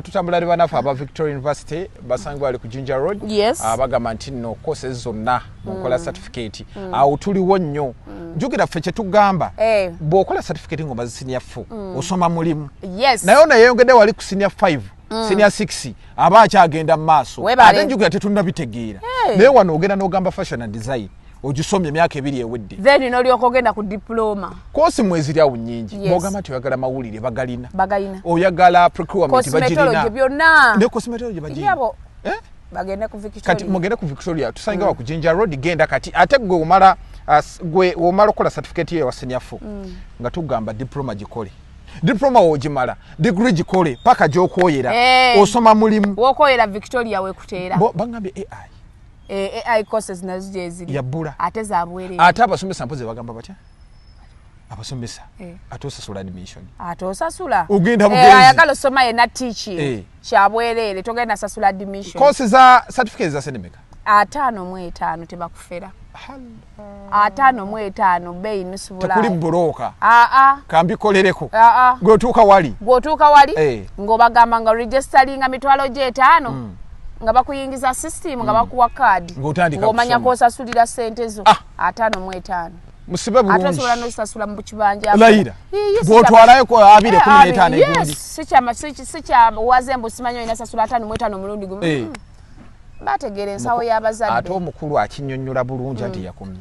tutambula ali banafu aba Victoria University basangwa ali ku Jinja Road. Yes. Bagamba nti no courses zonna mukola certificate. Awo tuliwo nnyo. Njukira ffe kye tugamba. Bw'okola certificate ng'omaze senior 4 osoma mulimu. Yes. Naye ono yeeyongedde wali ku senior 5. Senior 6 aba akyagenda mu maaso. Ate njukira tetunnabitegeera. Naye wano ogenda n'ogamba fashion and design. Ojusomye emyaka 2 ewedde. Then nolyoka ogenda ku diploma. Kosi mwezi lya unyingi. Bogamba tuyagala mawulire bagalina. Bagalina. Oyagala procurement bagirina. Cosmetology byonna. Ne cosmetology bagirina. Yabo. Bagenda ku Victoria. Kati mugenda ku Victoria tusanga wa ku Jinja Road genda kati ate gwe omala gwe omala kola certificate ye wa senior 4. Nga tugamba diploma gikole. Diploma ojimala, degree gikole paka jokoyera. Osoma mulimu. Wokoyera Victoria we kuteera. Bangambe AI. AI courses nazo jezili. Yabula. Ate zabwere. Ate abasomesa mpoze bagamba batya? Abasomesa. Atosasula admission. Atosasula. Ugenda bugezi. Ayagala soma ye na teaching. Kyabwerere togenda sasula admission. Courses za certificates za senemeka. 5 tebakufera. 5 bei nisubula. Tekuli broka. Kambi kolereko. Gotuka wali. Ngobagamba nga registeringa mitwalo je 5. Nga bakuyingiza system nga bakuwa card. Ngomanya ko sasulira sente zo. 5 musibe bulungi. Atosula no sasula mu kibanja. Laira. Bwotwalayo ko 215 egundi. Sicha wazembo simanyo ina sasula 5 mulundi gumu. Bategere nsawo y'abazadde. Ate omukulu akinnyonnyola bulungi anti yakomye.